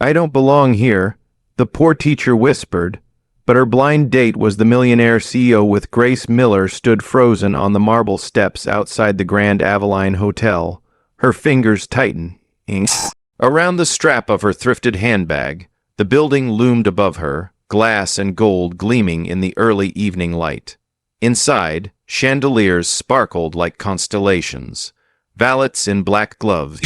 I don't belong here, the poor teacher whispered, but her blind date was the Millionaire CEO with Grace Miller stood frozen on the marble steps outside the Grand Aveline Hotel, her fingers tightening around the strap of her thrifted handbag. The building loomed above her, glass and gold gleaming in the early evening light. Inside, chandeliers sparkled like constellations. Valets in black gloves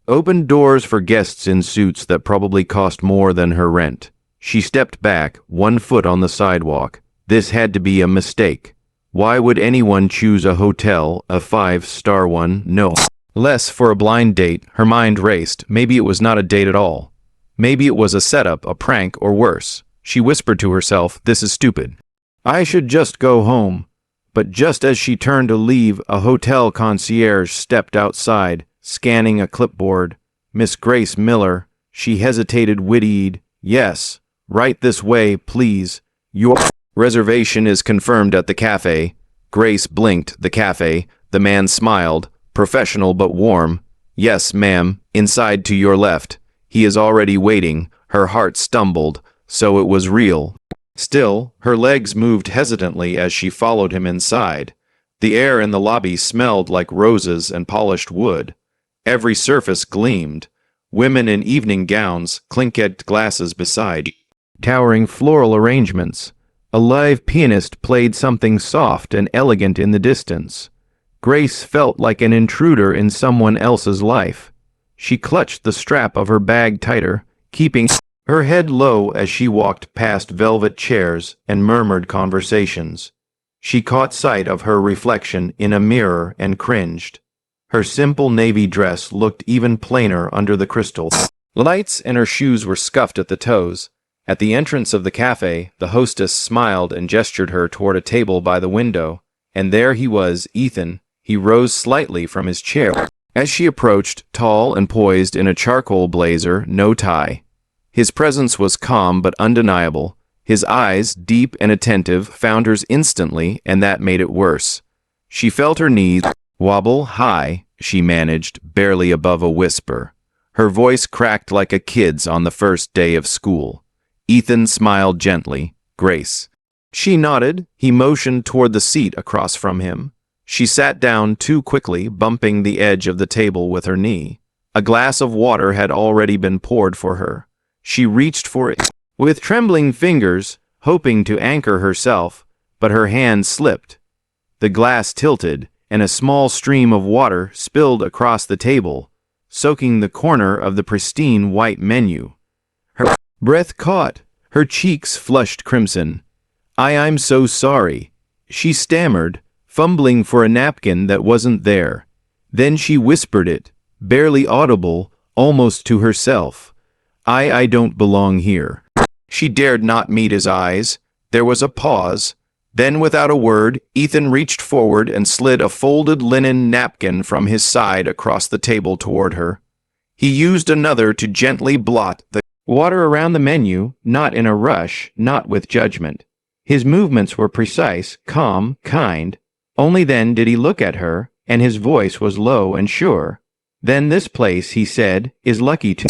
opened doors for guests in suits that probably cost more than her rent. She stepped back, 1 foot on the sidewalk. This had to be a mistake. Why would anyone choose a hotel, a 5-star one? No. Less for a blind date. Her mind raced. Maybe it was not a date at all. Maybe it was a setup, a prank, or worse. She whispered to herself, "This is stupid. I should just go home." But just as she turned to leave, a hotel concierge stepped outside, scanning a clipboard. "Miss Grace Miller." She hesitated, wittied, "Yes, right this way, please. Your reservation is confirmed at the cafe." Grace blinked. The cafe. The man smiled, professional but warm. "Yes, ma'am, inside to your left. He is already waiting." Her heart stumbled. So it was real. Still, her legs moved hesitantly as she followed him inside. The air in the lobby smelled like roses and polished wood. Every surface gleamed. Women in evening gowns, clink-edged glasses beside towering floral arrangements. A live pianist played something soft and elegant in the distance. Grace felt like an intruder in someone else's life. She clutched the strap of her bag tighter, keeping her head low as she walked past velvet chairs and murmured conversations. She caught sight of her reflection in a mirror and cringed. Her simple navy dress looked even plainer under the crystal lights, and her shoes were scuffed at the toes. At the entrance of the cafe, the hostess smiled and gestured her toward a table by the window. And there he was, Ethan. He rose slightly from his chair as she approached, tall and poised in a charcoal blazer, no tie. His presence was calm but undeniable. His eyes, deep and attentive, found hers instantly, and that made it worse. She felt her knees wobble. "Hi," she managed, barely above a whisper. Her voice cracked like a kid's on the first day of school. Ethan smiled gently. "Grace." She nodded. He motioned toward the seat across from him. She sat down too quickly, bumping the edge of the table with her knee. A glass of water had already been poured for her. She reached for it with trembling fingers, hoping to anchor herself, but her hand slipped. The glass tilted, and a small stream of water spilled across the table, soaking the corner of the pristine white menu. Her breath caught. Her cheeks flushed crimson. I'm so sorry," she stammered, fumbling for a napkin that wasn't there. Then she whispered it, barely audible, almost to herself. I don't belong here." She dared not meet his eyes. There was a pause. Then, without a word, Ethan reached forward and slid a folded linen napkin from his side across the table toward her. He used another to gently blot the water around the menu, not in a rush, not with judgment. His movements were precise, calm, kind. Only then did he look at her, and his voice was low and sure. "Then this place," he said, "is lucky to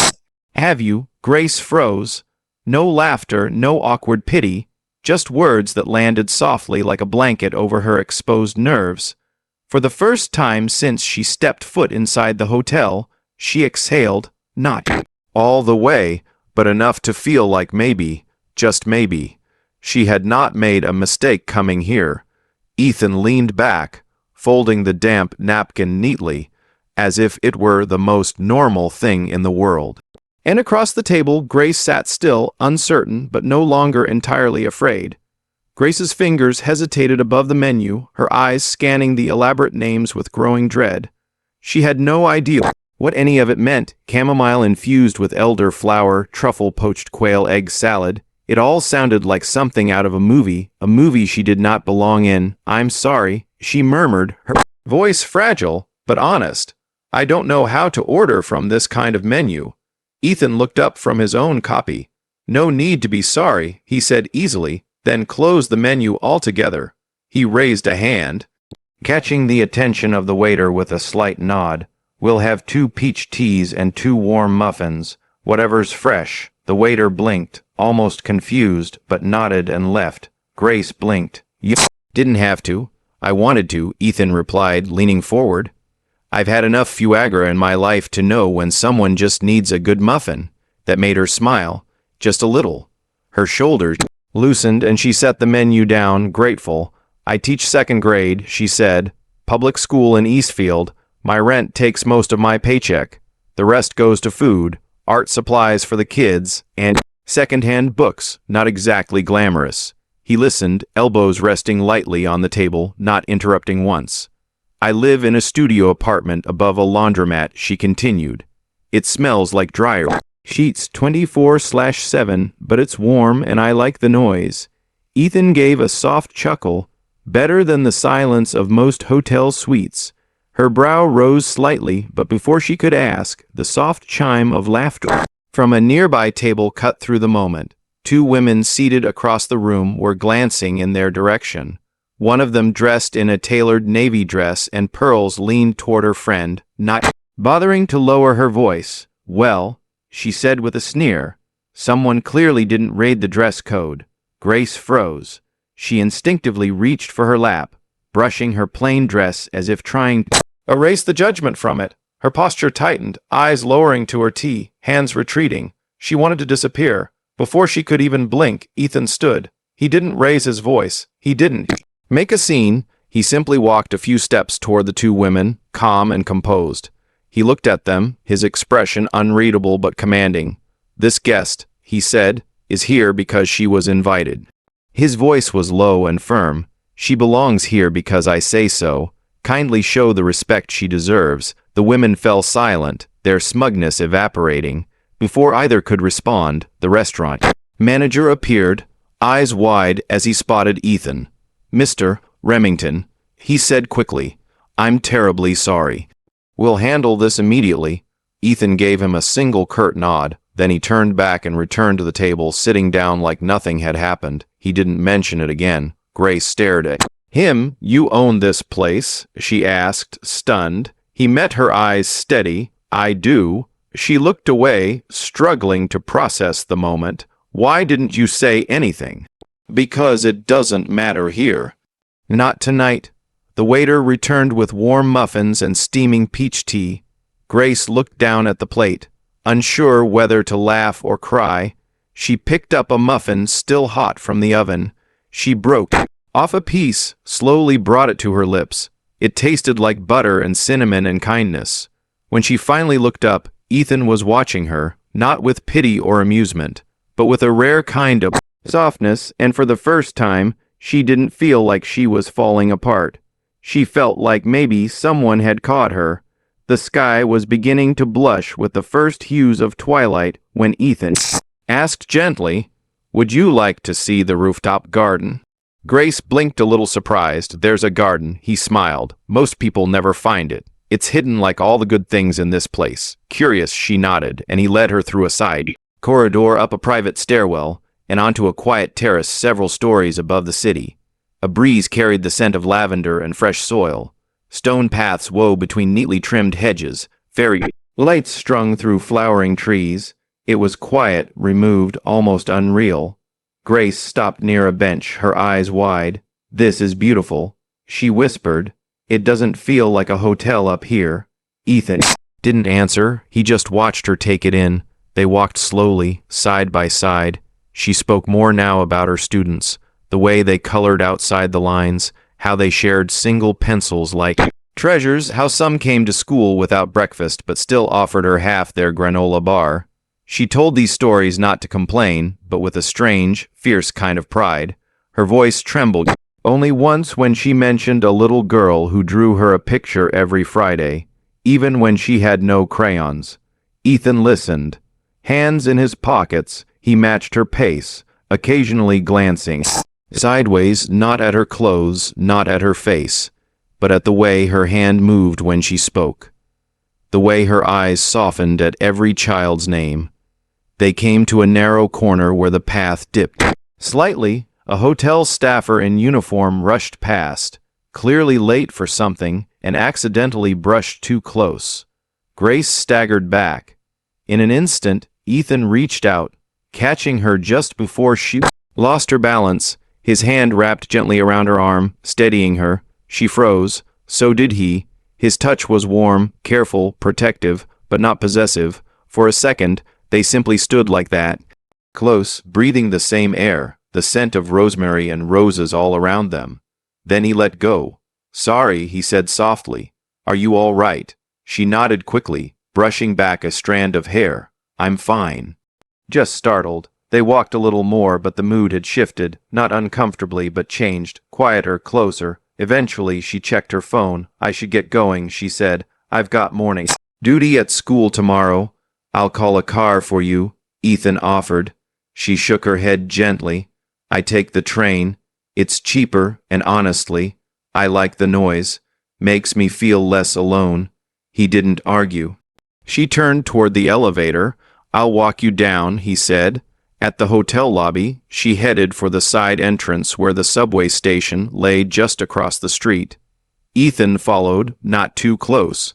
have you." Grace froze. No laughter, no awkward pity, just words that landed softly like a blanket over her exposed nerves. For the first time since she stepped foot inside the hotel, she exhaled, not all the way, but enough to feel like maybe, just maybe, she had not made a mistake coming here. Ethan leaned back, folding the damp napkin neatly, as if it were the most normal thing in the world. And across the table, Grace sat still, uncertain, but no longer entirely afraid. Grace's fingers hesitated above the menu, her eyes scanning the elaborate names with growing dread. She had no idea what any of it meant. Chamomile infused with elderflower, truffle poached quail egg salad. It all sounded like something out of a movie she did not belong in. "I'm sorry," she murmured, her voice fragile, but honest. "I don't know how to order from this kind of menu." Ethan looked up from his own copy. "No need to be sorry," he said easily, then closed the menu altogether. He raised a hand, catching the attention of the waiter with a slight nod. "We'll have 2 peach teas and 2 warm muffins, whatever's fresh, The waiter blinked, almost confused, but nodded and left. Grace blinked. You didn't have to. I wanted to, Ethan replied, leaning forward. I've had enough Fuagra in my life to know when someone just needs a good muffin. That made her smile, just a little. Her shoulders loosened and she set the menu down, grateful. I teach second grade, she said. Public school in Eastfield. My rent takes most of my paycheck. The rest goes to food, art supplies for the kids, and second-hand books, not exactly glamorous. He listened, elbows resting lightly on the table, not interrupting once. I live in a studio apartment above a laundromat, she continued. It smells like dryer sheets 24/7, but it's warm and I like the noise. Ethan gave a soft chuckle, better than the silence of most hotel suites. Her brow rose slightly, but before she could ask, the soft chime of laughter from a nearby table cut through the moment. Two women seated across the room were glancing in their direction. One of them, dressed in a tailored navy dress and pearls, leaned toward her friend, not bothering to lower her voice. Well, she said with a sneer. Someone clearly didn't raid the dress code. Grace froze. She instinctively reached for her lap, brushing her plain dress as if trying to erase the judgment from it. Her posture tightened, eyes lowering to her tea, hands retreating. She wanted to disappear. Before she could even blink, Ethan stood. He didn't raise his voice. He didn't make a scene. He simply walked a few steps toward the two women, calm and composed. He looked at them, his expression unreadable but commanding. This guest, he said, is here because she was invited. His voice was low and firm. She belongs here because I say so. Kindly show the respect she deserves. The women fell silent, their smugness evaporating. Before either could respond, the restaurant manager appeared, eyes wide as he spotted Ethan. Mr. Remington, he said quickly, I'm terribly sorry. We'll handle this immediately. Ethan gave him a single curt nod. Then he turned back and returned to the table, sitting down like nothing had happened. He didn't mention it again. Grace stared at him. You own this place? She asked, stunned. He met her eyes steady. I do. She looked away, struggling to process the moment. Why didn't you say anything? Because it doesn't matter here. Not tonight. The waiter returned with warm muffins and steaming peach tea. Grace looked down at the plate, unsure whether to laugh or cry. She picked up a muffin still hot from the oven. She broke off a piece, slowly brought it to her lips. It tasted like butter and cinnamon and kindness. When she finally looked up, Ethan was watching her, not with pity or amusement, but with a rare kind of softness, and for the first time, she didn't feel like she was falling apart. She felt like maybe someone had caught her. The sky was beginning to blush with the first hues of twilight when Ethan asked gently, Would you like to see the rooftop garden? Grace blinked a little surprised. There's a garden, he smiled. Most people never find it. It's hidden like all the good things in this place. Curious, she nodded, and he led her through a side corridor, up a private stairwell, and onto a quiet terrace several stories above the city. A breeze carried the scent of lavender and fresh soil. Stone paths wove between neatly trimmed hedges, fairy lights strung through flowering trees. It was quiet, removed, almost unreal. Grace stopped near a bench, her eyes wide. This is beautiful, she whispered. It doesn't feel like a hotel up here. Ethan didn't answer. He just watched her take it in. They walked slowly, side by side. She spoke more now about her students, the way they colored outside the lines, how they shared single pencils like treasures, how some came to school without breakfast but still offered her half their granola bar. She told these stories not to complain, but with a strange, fierce kind of pride. Her voice trembled only once when she mentioned a little girl who drew her a picture every Friday, even when she had no crayons. Ethan listened. Hands in his pockets, he matched her pace, occasionally glancing sideways, not at her clothes, not at her face, but at the way her hand moved when she spoke, the way her eyes softened at every child's name. They came to a narrow corner where the path dipped slightly. A hotel staffer in uniform rushed past, clearly late for something, and accidentally brushed too close. Grace staggered back. In an instant, Ethan reached out, catching her just before she lost her balance. His hand wrapped gently around her arm, steadying her. She froze. So did he. His touch was warm, careful, protective, but not possessive. For a second, they simply stood like that, close, breathing the same air, the scent of rosemary and roses all around them. Then he let go. "Sorry," he said softly. "Are you all right?" She nodded quickly, brushing back a strand of hair. "I'm fine." Just startled. They walked a little more, but the mood had shifted, not uncomfortably, but changed, quieter, closer. Eventually, she checked her phone. "I should get going," she said. "I've got morning duty at school tomorrow." "I'll call a car for you," Ethan offered. She shook her head gently. "I take the train. It's cheaper, and honestly, I like the noise. Makes me feel less alone." He didn't argue. She turned toward the elevator. "I'll walk you down," he said. At the hotel lobby, she headed for the side entrance where the subway station lay just across the street. Ethan followed, not too close.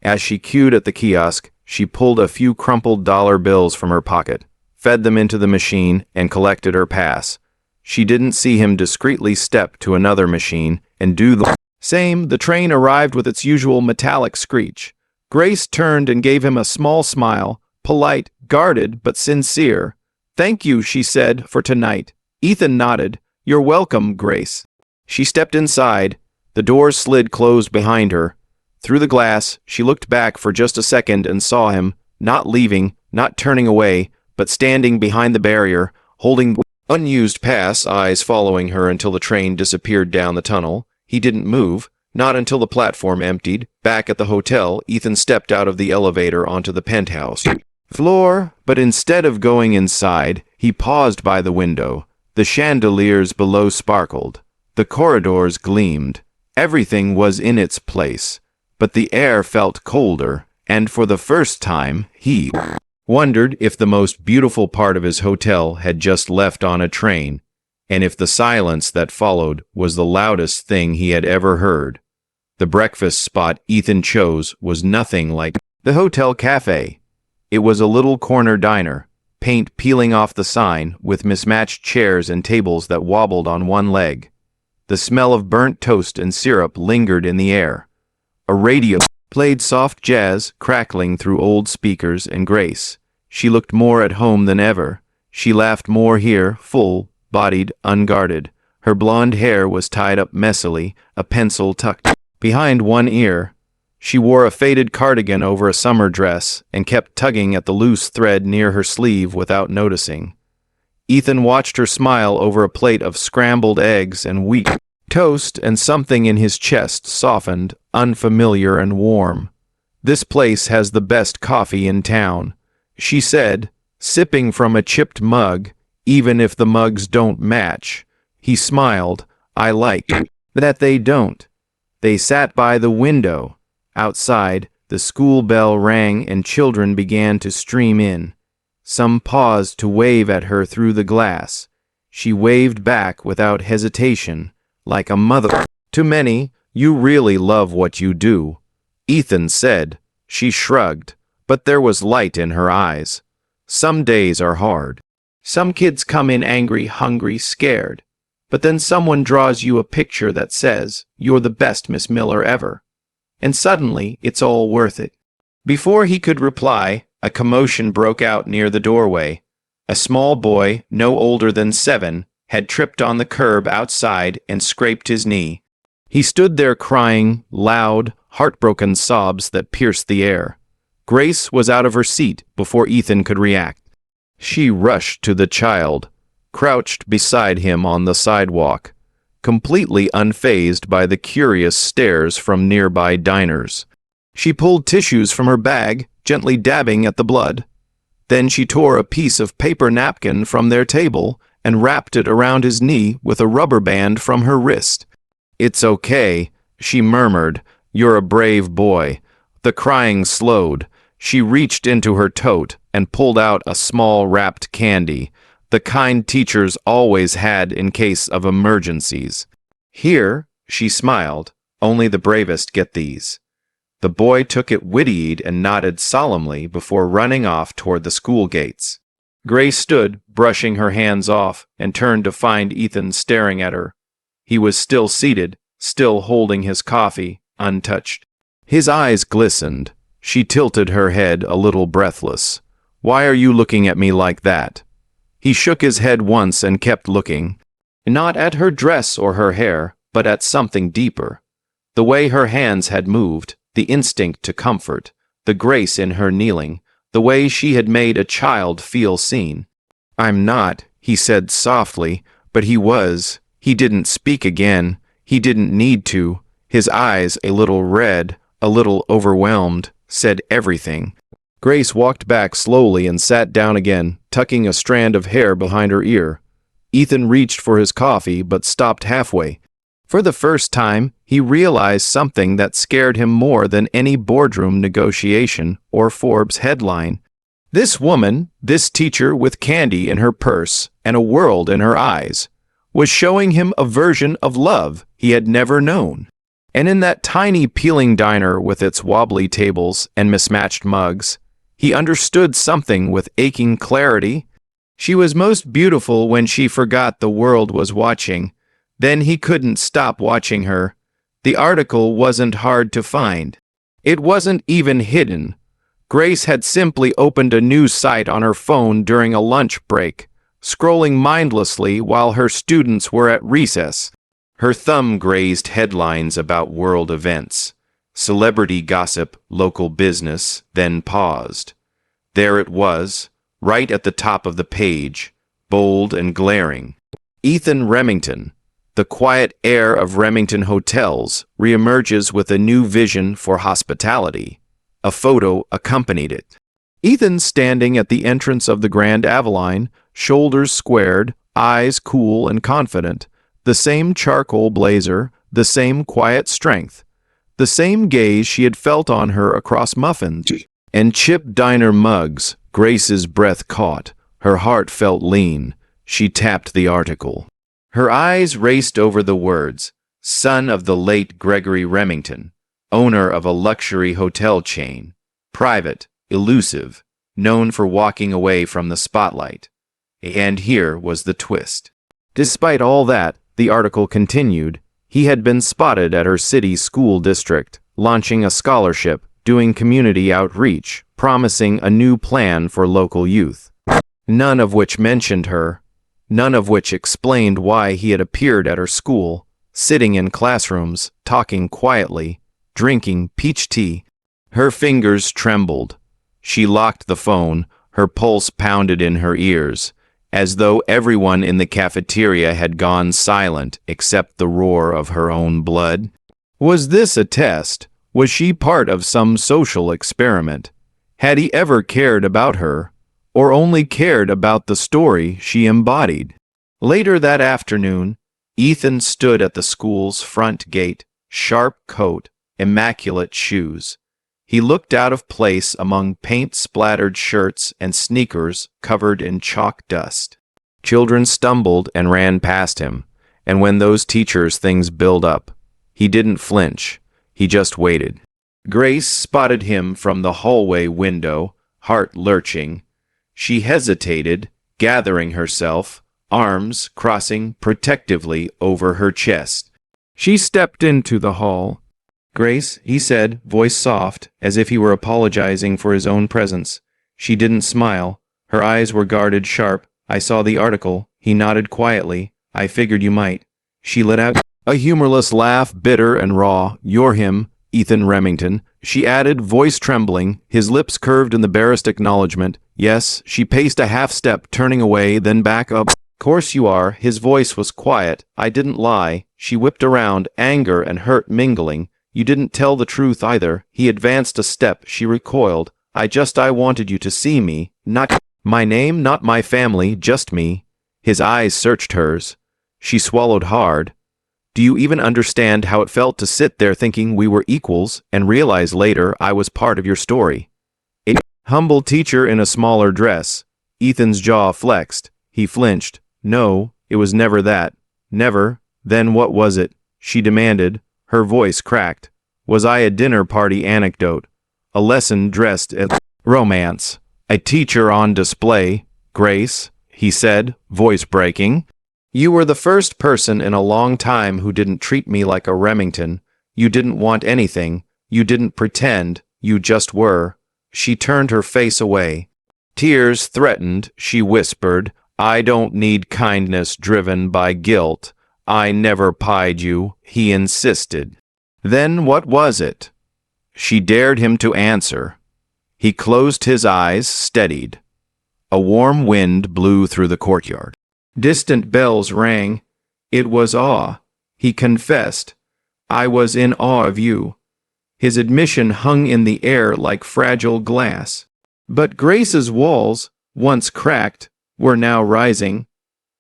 As she queued at the kiosk, she pulled a few crumpled dollar bills from her pocket, fed them into the machine, and collected her pass. She didn't see him discreetly step to another machine and do the same. The train arrived with its usual metallic screech. Grace turned and gave him a small smile, polite, guarded, but sincere. "Thank you," she said, "for tonight." Ethan nodded. "You're welcome, Grace." She stepped inside. The doors slid closed behind her. Through the glass, she looked back for just a second and saw him, not leaving, not turning away, but standing behind the barrier, holding unused pass, eyes following her until the train disappeared down the tunnel. He didn't move, not until the platform emptied. Back at the hotel, Ethan stepped out of the elevator onto the penthouse floor, but instead of going inside, he paused by the window. The chandeliers below sparkled. The corridors gleamed. Everything was in its place, but the air felt colder, and for the first time, he wondered if the most beautiful part of his hotel had just left on a train, and if the silence that followed was the loudest thing he had ever heard. The breakfast spot Ethan chose was nothing like the hotel cafe. It was a little corner diner, paint peeling off the sign, with mismatched chairs and tables that wobbled on one leg. The smell of burnt toast and syrup lingered in the air. A radio played soft jazz, crackling through old speakers, and Grace. She looked more at home than ever. She laughed more here, full-bodied, unguarded. Her blonde hair was tied up messily, a pencil tucked behind one ear. She wore a faded cardigan over a summer dress and kept tugging at the loose thread near her sleeve without noticing. Ethan watched her smile over a plate of scrambled eggs and wheat toast, and something in his chest softened, unfamiliar and warm. "This place has the best coffee in town," she said, sipping from a chipped mug, "even if the mugs don't match." He smiled. "I like that they don't." They sat by the window. Outside, the school bell rang and children began to stream in. Some paused to wave at her through the glass. She waved back without hesitation, like a mother. "To many, you really love what you do," Ethan said. She shrugged, but there was light in her eyes. "Some days are hard. Some kids come in angry, hungry, scared. But then someone draws you a picture that says, 'You're the best Miss Miller ever.' And suddenly, it's all worth it." Before he could reply, a commotion broke out near the doorway. A small boy, no older than 7, had tripped on the curb outside and scraped his knee. He stood there crying, loud, heartbroken sobs that pierced the air. Grace was out of her seat before Ethan could react. She rushed to the child, crouched beside him on the sidewalk, completely unfazed by the curious stares from nearby diners. She pulled tissues from her bag, gently dabbing at the blood. Then she tore a piece of paper napkin from their table and wrapped it around his knee with a rubber band from her wrist. "It's okay," she murmured. "You're a brave boy." The crying slowed. She reached into her tote and pulled out a small wrapped candy, the kind teachers always had in case of emergencies. "Here," she smiled, "only the bravest get these." The boy took it witty-eyed and nodded solemnly before running off toward the school gates. Grace stood, brushing her hands off, and turned to find Ethan staring at her. He was still seated, still holding his coffee, untouched. His eyes glistened. She tilted her head, a little breathless. "Why are you looking at me like that?" He shook his head once and kept looking. Not at her dress or her hair, but at something deeper. The way her hands had moved, the instinct to comfort, the grace in her kneeling, the way she had made a child feel seen. "I'm not," he said softly, but he was. He didn't speak again. He didn't need to. His eyes, a little red, a little overwhelmed, said everything. Grace walked back slowly and sat down again, tucking a strand of hair behind her ear. Ethan reached for his coffee but stopped halfway. For the first time, he realized something that scared him more than any boardroom negotiation or Forbes headline. This woman, this teacher with candy in her purse and a world in her eyes, was showing him a version of love he had never known. And in that tiny peeling diner with its wobbly tables and mismatched mugs, he understood something with aching clarity. She was most beautiful when she forgot the world was watching. Then he couldn't stop watching her. The article wasn't hard to find. It wasn't even hidden. Grace had simply opened a news site on her phone during a lunch break, scrolling mindlessly while her students were at recess. Her thumb grazed headlines about world events, celebrity gossip, local business, then paused. There it was, right at the top of the page, bold and glaring. Ethan Remington, the quiet heir of Remington Hotels, reemerges with a new vision for hospitality. A photo accompanied it. Ethan standing at the entrance of the Grand Avalon, shoulders squared, eyes cool and confident, the same charcoal blazer, the same quiet strength, the same gaze she had felt on her across muffins and chipped diner mugs. Grace's breath caught. Her heart felt lean. She tapped the article. Her eyes raced over the words, "Son of the late Gregory Remington, owner of a luxury hotel chain, private, elusive, known for walking away from the spotlight." And here was the twist. Despite all that, the article continued, he had been spotted at her city school district, launching a scholarship, doing community outreach, promising a new plan for local youth. None of which mentioned her, none of which explained why he had appeared at her school, sitting in classrooms, talking quietly, drinking peach tea. Her fingers trembled. She locked the phone, her pulse pounded in her ears, as though everyone in the cafeteria had gone silent except the roar of her own blood. Was this a test? Was she part of some social experiment? Had he ever cared about her, or only cared about the story she embodied? Later that afternoon, Ethan stood at the school's front gate, sharp coat, immaculate shoes. He looked out of place among paint-splattered shirts and sneakers covered in chalk dust. Children stumbled and ran past him, and when those teachers' things build up, he didn't flinch. He just waited. Grace spotted him from the hallway window, heart lurching. She hesitated, gathering herself, arms crossing protectively over her chest. She stepped into the hall. "Grace," he said, voice soft, as if he were apologizing for his own presence. She didn't smile. Her eyes were guarded sharp. "I saw the article." He nodded quietly. "I figured you might." She let out a humorless laugh, bitter and raw. "You're him, Ethan Remington," she added, voice trembling, his lips curved in the barest acknowledgement. "Yes." She paced a half step, turning away, then back up. "Course you are." His voice was quiet. "I didn't lie." She whipped around, anger and hurt mingling. "You didn't tell the truth either." He advanced a step. She recoiled. I wanted you to see me. Not my name, not my family, just me." His eyes searched hers. She swallowed hard. "Do you even understand how it felt to sit there thinking we were equals and realize later I was part of your story?" A humble teacher in a smaller dress. Ethan's jaw flexed. He flinched. "No, it was never that. Never." "Then what was it?" she demanded. Her voice cracked. "Was I a dinner party anecdote? A lesson dressed as romance? A teacher on display? Grace, he said, voice breaking. You were the first person in a long time who didn't treat me like a Remington. You didn't want anything. You didn't pretend. You just were. She turned her face away. Tears threatened, she whispered, I don't need kindness driven by guilt. I never pied you, he insisted. Then what was it? She dared him to answer. He closed his eyes, steadied. A warm wind blew through the courtyard. Distant bells rang. It was awe. He confessed. I was in awe of you. His admission hung in the air like fragile glass. But Grace's walls, once cracked, were now rising.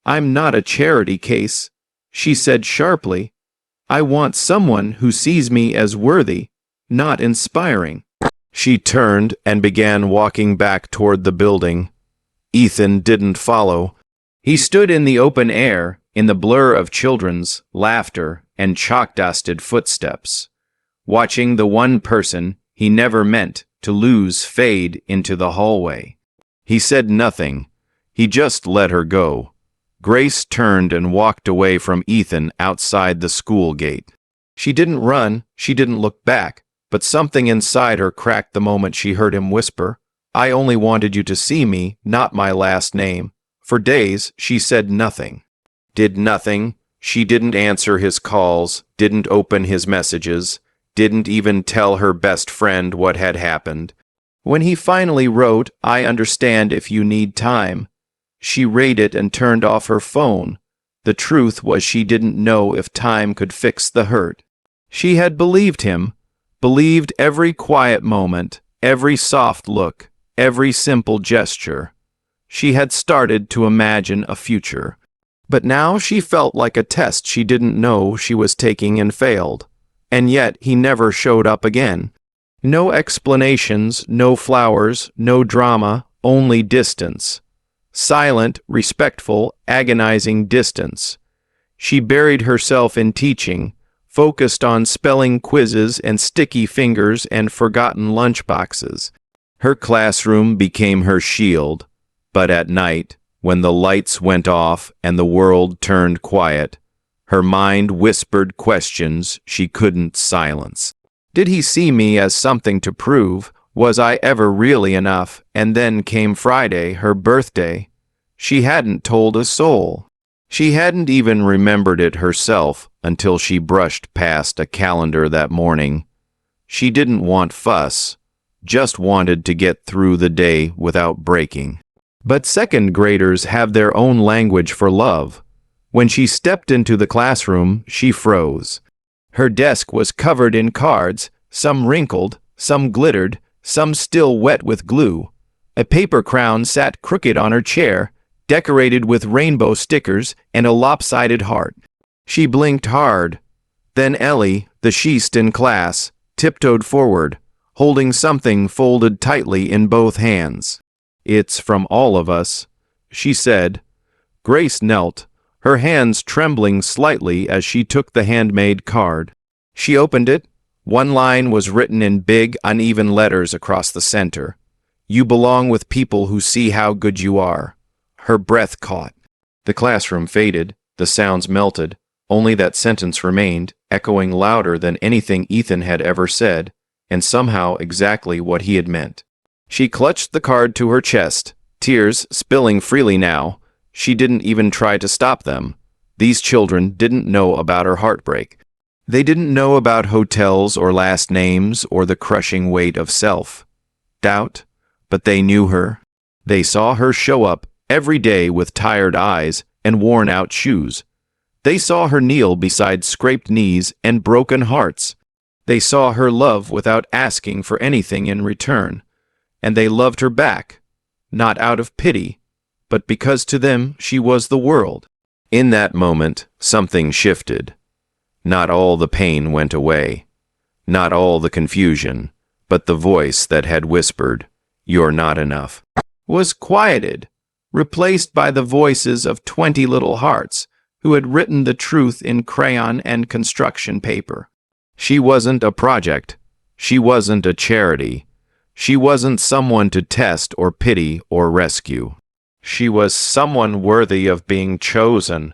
I'm not a charity case, she said sharply. I want someone who sees me as worthy, not inspiring. She turned and began walking back toward the building. Ethan didn't follow. He stood in the open air, in the blur of children's laughter and chalk-dusted footsteps, watching the one person he never meant to lose fade into the hallway. He said nothing. He just let her go. Grace turned and walked away from Ethan outside the school gate. She didn't run, she didn't look back, but something inside her cracked the moment she heard him whisper, I only wanted you to see me, not my last name. For days, she said nothing. Did nothing. She didn't answer his calls, didn't open his messages, didn't even tell her best friend what had happened. When he finally wrote, I understand if you need time, she read it and turned off her phone. The truth was she didn't know if time could fix the hurt. She had believed him, believed every quiet moment, every soft look, every simple gesture. She had started to imagine a future. But now she felt like a test she didn't know she was taking and failed. And yet he never showed up again. No explanations, no flowers, no drama, only distance. Silent, respectful, agonizing distance. She buried herself in teaching, focused on spelling quizzes and sticky fingers and forgotten lunchboxes. Her classroom became her shield, but at night, when the lights went off and the world turned quiet, her mind whispered questions she couldn't silence. Did he see me as something to prove? Was I ever really enough? And then came Friday, her birthday. She hadn't told a soul. She hadn't even remembered it herself until she brushed past a calendar that morning. She didn't want fuss, just wanted to get through the day without breaking. But second graders have their own language for love. When she stepped into the classroom, she froze. Her desk was covered in cards, some wrinkled, some glittered, some still wet with glue. A paper crown sat crooked on her chair, decorated with rainbow stickers and a lopsided heart. She blinked hard. Then Ellie, the sheist in class, tiptoed forward, holding something folded tightly in both hands. It's from all of us, she said. Grace knelt, her hands trembling slightly as she took the handmade card. She opened it. One line was written in big, uneven letters across the center. You belong with people who see how good you are. Her breath caught. The classroom faded, the sounds melted. Only that sentence remained, echoing louder than anything Ethan had ever said, and somehow exactly what he had meant. She clutched the card to her chest, tears spilling freely now. She didn't even try to stop them. These children didn't know about her heartbreak. They didn't know about hotels or last names or the crushing weight of self-doubt, but they knew her. They saw her show up every day with tired eyes and worn-out shoes. They saw her kneel beside scraped knees and broken hearts. They saw her love without asking for anything in return. And they loved her back, not out of pity, but because to them she was the world. In that moment, something shifted. Not all the pain went away, not all the confusion, but the voice that had whispered, "You're not enough," was quieted, replaced by the voices of 20 little hearts who had written the truth in crayon and construction paper. She wasn't a project. She wasn't a charity. She wasn't someone to test or pity or rescue. She was someone worthy of being chosen,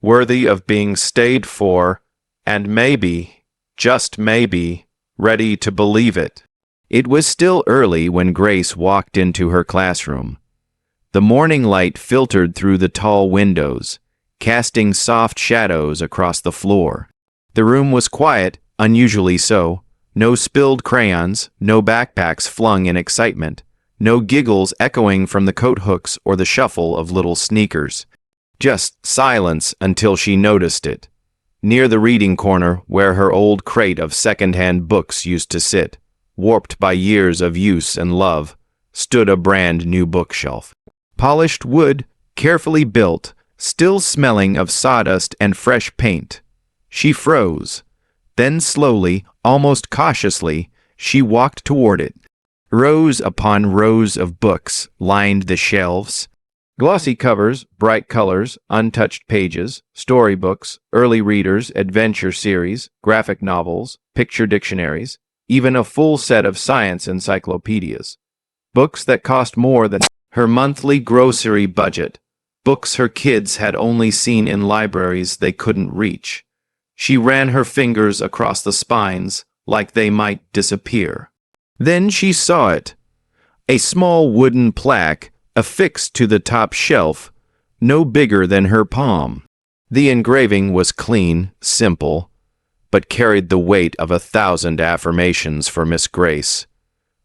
worthy of being stayed for, and maybe, just maybe, ready to believe it. It was still early when Grace walked into her classroom. The morning light filtered through the tall windows, casting soft shadows across the floor. The room was quiet, unusually so. No spilled crayons, no backpacks flung in excitement, no giggles echoing from the coat hooks or the shuffle of little sneakers. Just silence until she noticed it. Near the reading corner where her old crate of second-hand books used to sit, warped by years of use and love, stood a brand new bookshelf. Polished wood, carefully built, still smelling of sawdust and fresh paint. She froze. Then slowly, almost cautiously, she walked toward it. Rows upon rows of books lined the shelves. Glossy covers, bright colors, untouched pages, storybooks, early readers, adventure series, graphic novels, picture dictionaries, even a full set of science encyclopedias. Books that cost more than her monthly grocery budget. Books her kids had only seen in libraries they couldn't reach. She ran her fingers across the spines like they might disappear. Then she saw it. A small wooden plaque affixed to the top shelf, no bigger than her palm. The engraving was clean, simple, but carried the weight of 1,000 affirmations for Miss Grace,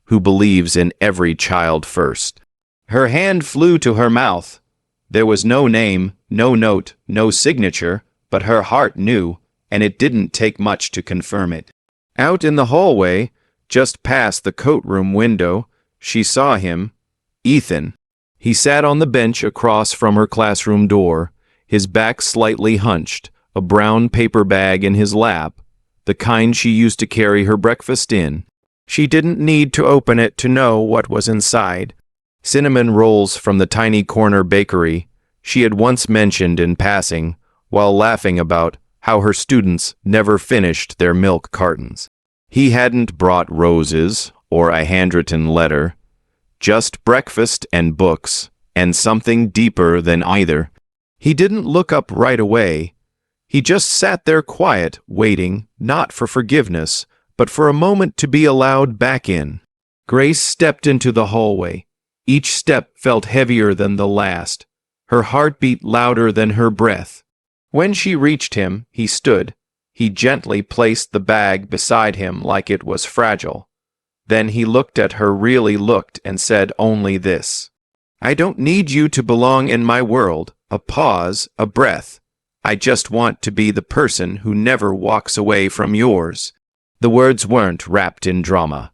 who believes in every child first. Her hand flew to her mouth. There was no name, no note, no signature, but her heart knew, and it didn't take much to confirm it. Out in the hallway, just past the coat room window, she saw him, Ethan. He sat on the bench across from her classroom door, his back slightly hunched, a brown paper bag in his lap, the kind she used to carry her breakfast in. She didn't need to open it to know what was inside. Cinnamon rolls from the tiny corner bakery she had once mentioned in passing, while laughing about how her students never finished their milk cartons. He hadn't brought roses or a handwritten letter, just breakfast and books, and something deeper than either. He didn't look up right away. He just sat there quiet, waiting, not for forgiveness, but for a moment to be allowed back in. Grace stepped into the hallway. Each step felt heavier than the last, her heartbeat louder than her breath. When she reached him, he stood. He gently placed the bag beside him like it was fragile. Then he looked at her, really looked, and said only this. "I don't need you to belong in my world." A pause, a breath. "I just want to be the person who never walks away from yours." The words weren't wrapped in drama.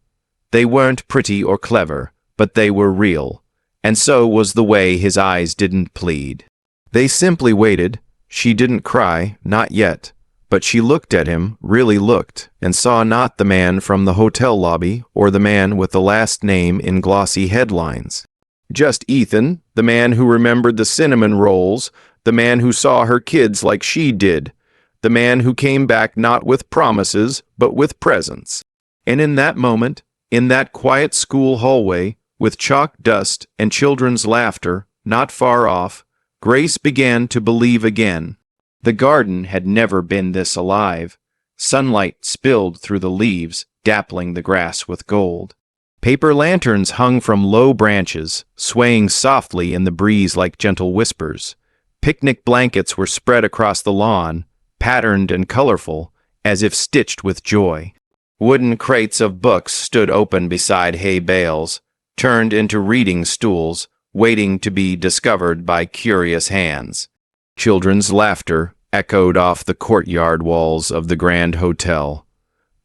They weren't pretty or clever, but they were real. And so was the way his eyes didn't plead. They simply waited. She didn't cry, not yet. But she looked at him, really looked, and saw not the man from the hotel lobby or the man with the last name in glossy headlines. Just Ethan, the man who remembered the cinnamon rolls, the man who saw her kids like she did, the man who came back not with promises, but with presents. And in that moment, in that quiet school hallway, with chalk dust and children's laughter not far off, Grace began to believe again. The garden had never been this alive. Sunlight spilled through the leaves, dappling the grass with gold. Paper lanterns hung from low branches, swaying softly in the breeze like gentle whispers. Picnic blankets were spread across the lawn, patterned and colorful, as if stitched with joy. Wooden crates of books stood open beside hay bales, turned into reading stools, waiting to be discovered by curious hands. Children's laughter echoed off the courtyard walls of the Grand Hotel.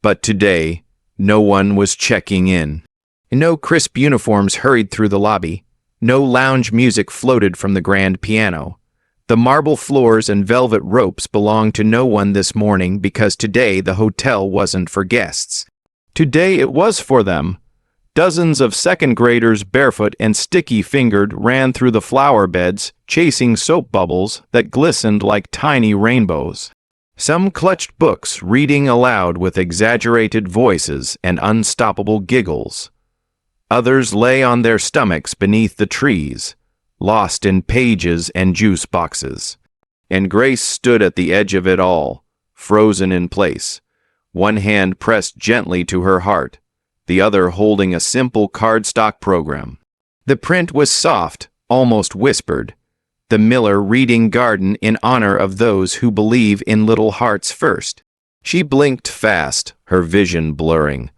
But today, no one was checking in. No crisp uniforms hurried through the lobby. No lounge music floated from the grand piano. The marble floors and velvet ropes belonged to no one this morning because today the hotel wasn't for guests. Today it was for them. Dozens of second graders, barefoot and sticky-fingered, ran through the flower beds, chasing soap bubbles that glistened like tiny rainbows. Some clutched books, reading aloud with exaggerated voices and unstoppable giggles. Others lay on their stomachs beneath the trees, lost in pages and juice boxes. And Grace stood at the edge of it all, frozen in place, one hand pressed gently to her heart, the other holding a simple cardstock program. The print was soft, almost whispered. The Miller Reading Garden in honor of those who believe in little hearts first. She blinked fast, her vision blurring.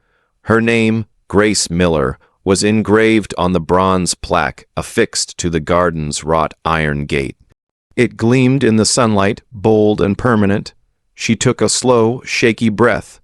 Her name, Grace Miller, was engraved on the bronze plaque affixed to the garden's wrought iron gate. It gleamed in the sunlight, bold and permanent. She took a slow, shaky breath.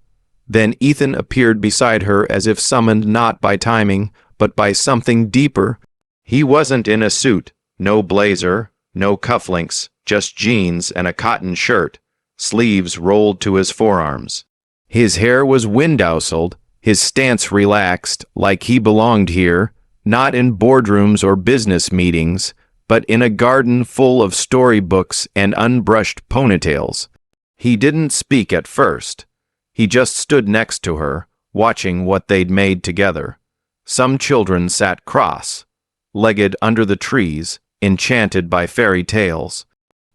Then Ethan appeared beside her as if summoned not by timing, but by something deeper. He wasn't in a suit, no blazer, no cufflinks, just jeans and a cotton shirt, sleeves rolled to his forearms. His hair was wind-ouseled, his stance relaxed, like he belonged here, not in boardrooms or business meetings, but in a garden full of storybooks and unbrushed ponytails. He didn't speak at first. He just stood next to her, watching what they'd made together. Some children sat cross-legged under the trees, enchanted by fairy tales.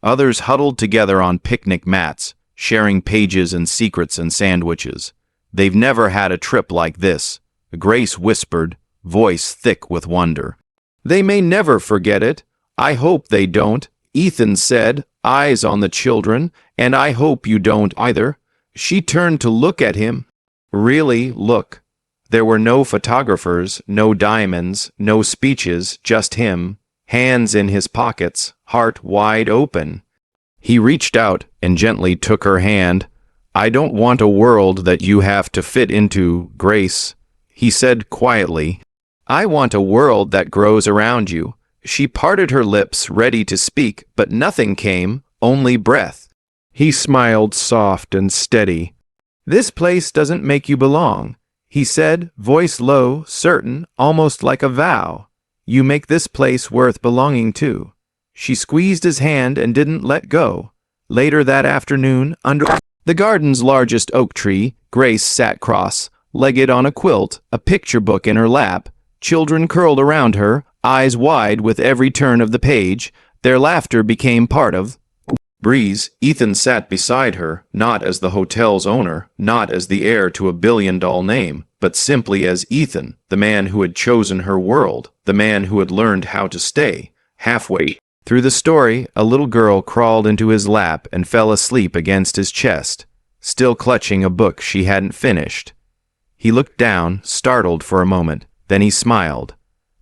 Others huddled together on picnic mats, sharing pages and secrets and sandwiches. "They've never had a trip like this," Grace whispered, voice thick with wonder. "They may never forget it. I hope they don't," Ethan said, eyes on the children, "and I hope you don't either." She turned to look at him. Really look. There were no photographers, no diamonds, no speeches, just him, hands in his pockets, heart wide open. He reached out and gently took her hand. "I don't want a world that you have to fit into, Grace," he said quietly. "I want a world that grows around you." She parted her lips, ready to speak, but nothing came, only breath. He smiled soft and steady. "This place doesn't make you belong," he said, voice low, certain, almost like a vow. "You make this place worth belonging to." She squeezed his hand and didn't let go. Later that afternoon, under the garden's largest oak tree, Grace sat cross-legged on a quilt, a picture book in her lap. Children curled around her, eyes wide with every turn of the page. Their laughter became part of breeze. Ethan sat beside her, not as the hotel's owner, not as the heir to a billion-dollar name, but simply as Ethan, the man who had chosen her world, the man who had learned how to stay. Halfway through the story, a little girl crawled into his lap and fell asleep against his chest, still clutching a book she hadn't finished. He looked down, startled for a moment, then he smiled.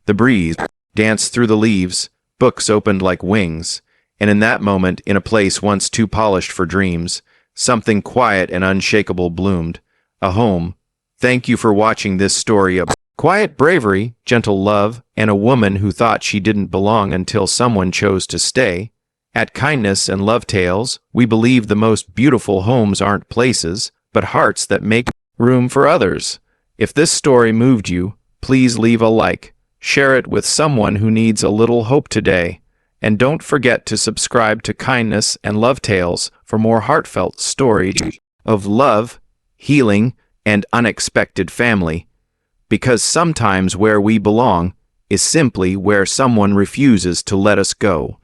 The breeze danced through the leaves, books opened like wings, and in that moment, in a place once too polished for dreams, something quiet and unshakable bloomed. A home. Thank you for watching this story of quiet bravery, gentle love, and a woman who thought she didn't belong until someone chose to stay. At Kindness and Love Tales, we believe the most beautiful homes aren't places, but hearts that make room for others. If this story moved you, please leave a like. Share it with someone who needs a little hope today. And don't forget to subscribe to Kindness and Love Tales for more heartfelt stories of love, healing, and unexpected family. Because sometimes where we belong is simply where someone refuses to let us go.